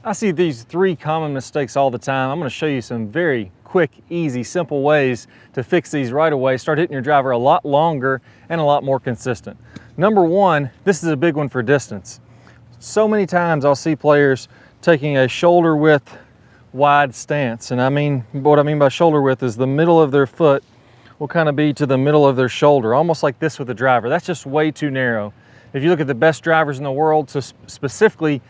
I see these 3 common mistakes all the time. I'm going to show you some very quick, easy, simple ways to fix these right away. Start hitting your driver a lot longer and a lot more consistent. Number 1, this is a big one for distance. So many times I'll see players taking a shoulder width wide stance. And what I mean by shoulder width is the middle of their foot will kind of be to the middle of their shoulder, almost like this with the driver. That's just way too narrow. If you look at the best drivers in the world, so specifically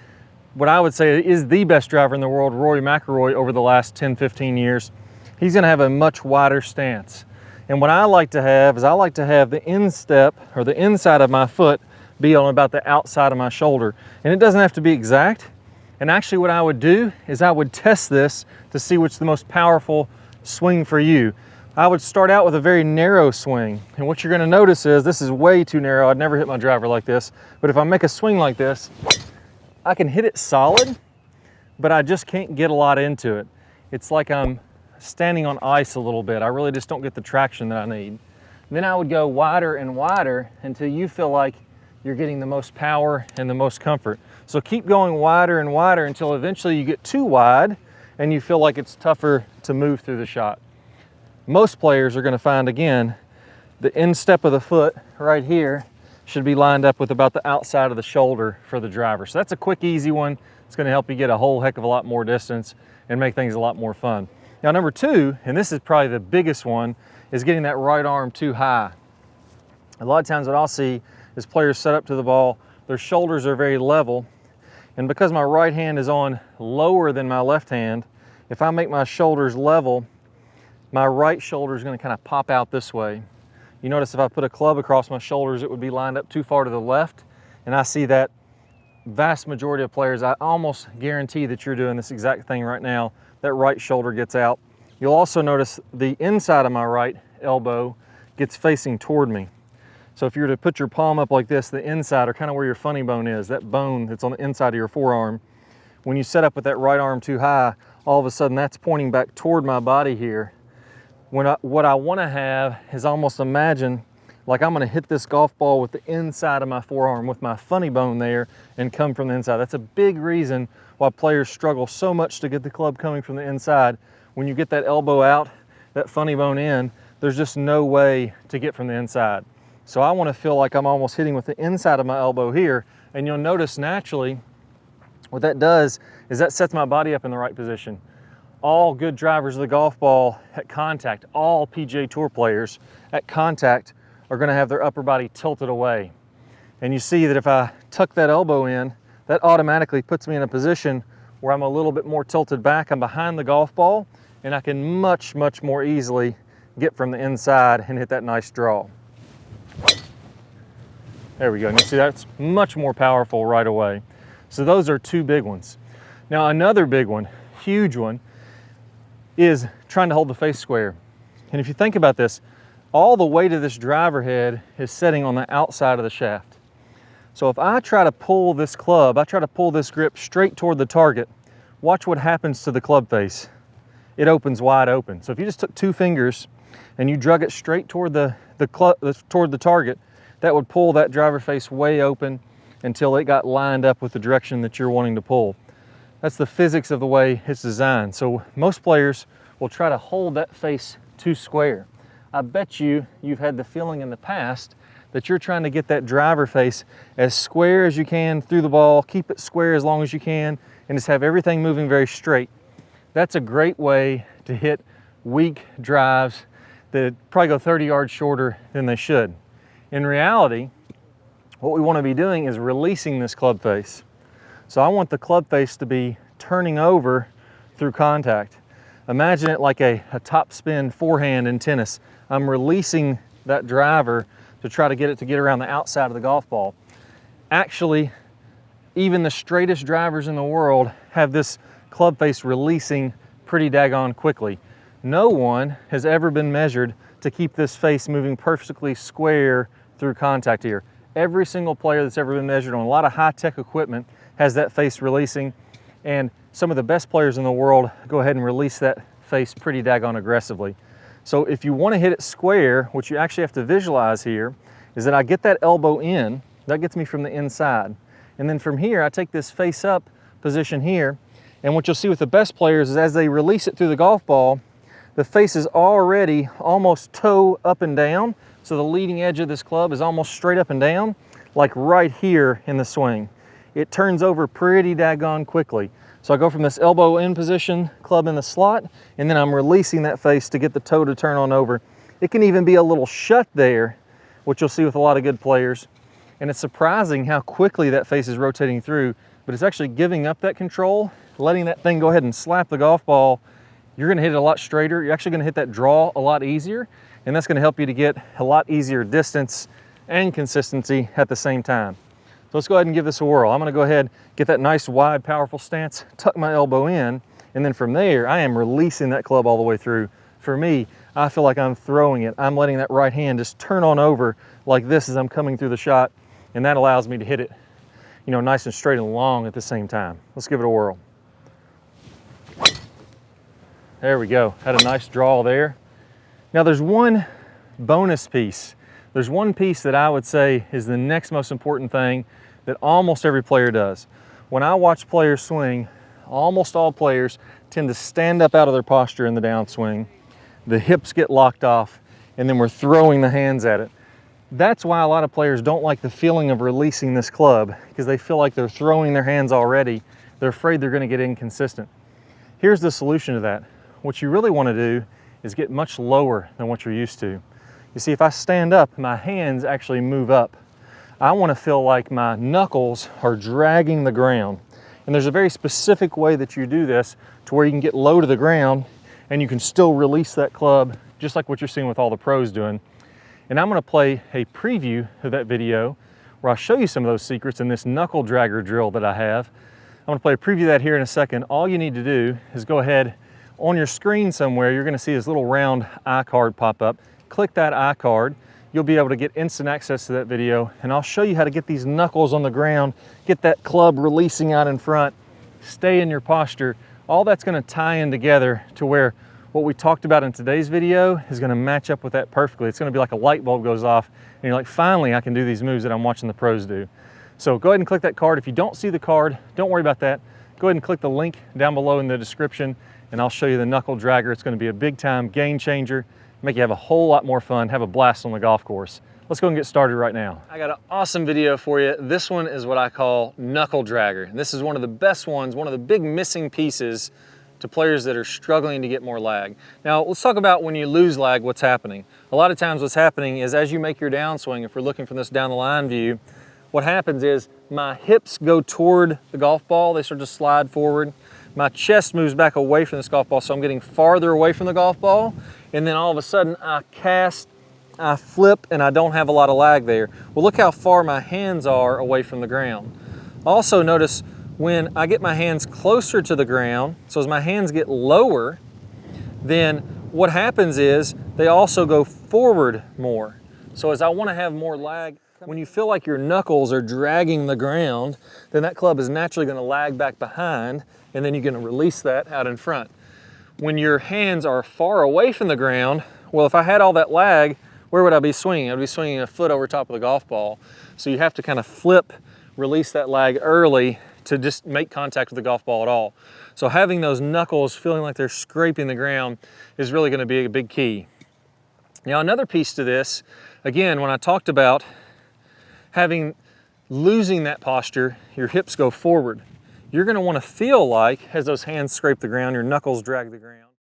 what I would say is the best driver in the world, Rory McIlroy, over the last 10, 15 years, he's gonna have a much wider stance. And what I like to have is I like to have the instep, or the inside of my foot, be on about the outside of my shoulder. And it doesn't have to be exact. And actually what I would do is I would test this to see what's the most powerful swing for you. I would start out with a very narrow swing. And what you're gonna notice is this is way too narrow. I'd never hit my driver like this. But if I make a swing like this, I can hit it solid, but I just can't get a lot into it. It's like I'm standing on ice a little bit. I really just don't get the traction that I need. Then I would go wider and wider until you feel like you're getting the most power and the most comfort. So keep going wider and wider until eventually you get too wide and you feel like it's tougher to move through the shot. Most players are going to find, again, the instep of the foot right here should be lined up with about the outside of the shoulder for the driver. So that's a quick, easy one. It's going to help you get a whole heck of a lot more distance and make things a lot more fun. Now, number 2, and this is probably the biggest one, is getting that right arm too high. A lot of times what I'll see is players set up to the ball, their shoulders are very level, and because my right hand is on lower than my left hand, if I make my shoulders level, my right shoulder is going to kind of pop out this way. You notice if I put a club across my shoulders, it would be lined up too far to the left. And I see that vast majority of players, I almost guarantee that you're doing this exact thing right now. That right shoulder gets out. You'll also notice the inside of my right elbow gets facing toward me. So if you were to put your palm up like this, the inside, or kind of where your funny bone is, that bone that's on the inside of your forearm, when you set up with that right arm too high, all of a sudden that's pointing back toward my body here. What I want to have is almost imagine like I'm going to hit this golf ball with the inside of my forearm with my funny bone there and come from the inside. That's a big reason why players struggle so much to get the club coming from the inside. When you get that elbow out, that funny bone in, there's just no way to get from the inside. So I want to feel like I'm almost hitting with the inside of my elbow here, and you'll notice naturally what that does is that sets my body up in the right position. All good drivers of the golf ball at contact, all PGA Tour players at contact are going to have their upper body tilted away. And you see that if I tuck that elbow in, that automatically puts me in a position where I'm a little bit more tilted back. I'm behind the golf ball, and I can much, much more easily get from the inside and hit that nice draw. There we go. And you see that's much more powerful right away. So those are 2 big ones. Now another big one, huge one, is trying to hold the face square. And if you think about this, all the weight of this driver head is sitting on the outside of the shaft. So if I try to pull this club, I try to pull this grip straight toward the target, watch what happens to the club face. It opens wide open. So if you just took 2 fingers and you drug it straight toward toward the target, that would pull that driver face way open until it got lined up with the direction that you're wanting to pull. That's the physics of the way it's designed. So most players will try to hold that face too square. I bet you've had the feeling in the past that you're trying to get that driver face as square as you can through the ball, keep it square as long as you can, and just have everything moving very straight. That's a great way to hit weak drives that probably go 30 yards shorter than they should. In reality, what we want to be doing is releasing this club face. So I want the club face to be turning over through contact. Imagine it like a top spin forehand in tennis. I'm releasing that driver to try to get around the outside of the golf ball. Actually, even the straightest drivers in the world have this club face releasing pretty daggone quickly. No one has ever been measured to keep this face moving perfectly square through contact here. Every single player that's ever been measured on a lot of high-tech equipment has that face releasing, and some of the best players in the world go ahead and release that face pretty daggone aggressively. So if you want to hit it square, what you actually have to visualize here is that I get that elbow in, that gets me from the inside. And then from here, I take this face up position here, And what you'll see with the best players is as they release it through the golf ball, the face is already almost toe up and down. So the leading edge of this club is almost straight up and down, like right here in the swing. It turns over pretty daggone quickly. So I go from this elbow in position, club in the slot, and then I'm releasing that face to get the toe to turn on over. It can even be a little shut there, which you'll see with a lot of good players. And it's surprising how quickly that face is rotating through, but it's actually giving up that control, letting that thing go ahead and slap the golf ball. You're gonna hit it a lot straighter. You're actually gonna hit that draw a lot easier, and that's gonna help you to get a lot easier distance and consistency at the same time. So let's go ahead and give this a whirl. I'm gonna go ahead, get that nice wide, powerful stance, tuck my elbow in, and then from there, I am releasing that club all the way through. For me, I feel like I'm throwing it. I'm letting that right hand just turn on over like this as I'm coming through the shot, and that allows me to hit it, you know, nice and straight and long at the same time. Let's give it a whirl. There we go, had a nice draw there. Now there's one bonus piece. There's one piece that I would say is the next most important thing that almost every player does. When I watch players swing, almost all players tend to stand up out of their posture in the downswing. The hips get locked off, and then we're throwing the hands at it. That's why a lot of players don't like the feeling of releasing this club, because they feel like they're throwing their hands already. They're afraid they're gonna get inconsistent. Here's the solution to that. What you really wanna do is get much lower than what you're used to. You see, if I stand up, my hands actually move up. I want to feel like my knuckles are dragging the ground. And there's a very specific way that you do this to where you can get low to the ground and you can still release that club, just like what you're seeing with all the pros doing. And I'm going to play a preview of that video where I'll show you some of those secrets in this knuckle dragger drill that I have. I'm going to play a preview of that here in a second. All you need to do is go ahead on your screen somewhere. You're going to see this little round iCard pop up. Click that iCard. You'll be able to get instant access to that video, and I'll show you how to get these knuckles on the ground, get that club releasing out in front, stay in your posture. All that's going to tie in together to where what we talked about in today's video is going to match up with that perfectly. It's going to be like a light bulb goes off and you're like, finally I can do these moves that I'm watching the pros do. So go ahead and click that card. If you don't see the card, don't worry about that. Go ahead and click the link down below in the description and I'll show you the knuckle dragger. It's going to be a big time game changer, make you have a whole lot more fun, have a blast on the golf course. Let's go and get started right now. I got an awesome video for you. This one is what I call knuckle dragger. And this is one of the best ones, one of the big missing pieces to players that are struggling to get more lag. Now, let's talk about when you lose lag, what's happening. A lot of times what's happening is as you make your downswing, if we're looking from this down the line view, what happens is my hips go toward the golf ball, they start to slide forward. My chest moves back away from this golf ball, so I'm getting farther away from the golf ball, and then all of a sudden I cast, I flip, and I don't have a lot of lag there. Well, look how far my hands are away from the ground. Also notice when I get my hands closer to the ground, so as my hands get lower, then what happens is they also go forward more. So as I want to have more lag, when you feel like your knuckles are dragging the ground, then that club is naturally going to lag back behind, and then you're going to release that out in front. When your hands are far away from the ground, well, if I had all that lag, where would I be swinging? I'd be swinging a foot over top of the golf ball. So you have to kind of flip, release that lag early to just make contact with the golf ball at all. So having those knuckles feeling like they're scraping the ground is really going to be a big key. Now, another piece to this, again, when I talked about losing that posture, your hips go forward. You're going to want to feel like, as those hands scrape the ground, your knuckles drag the ground.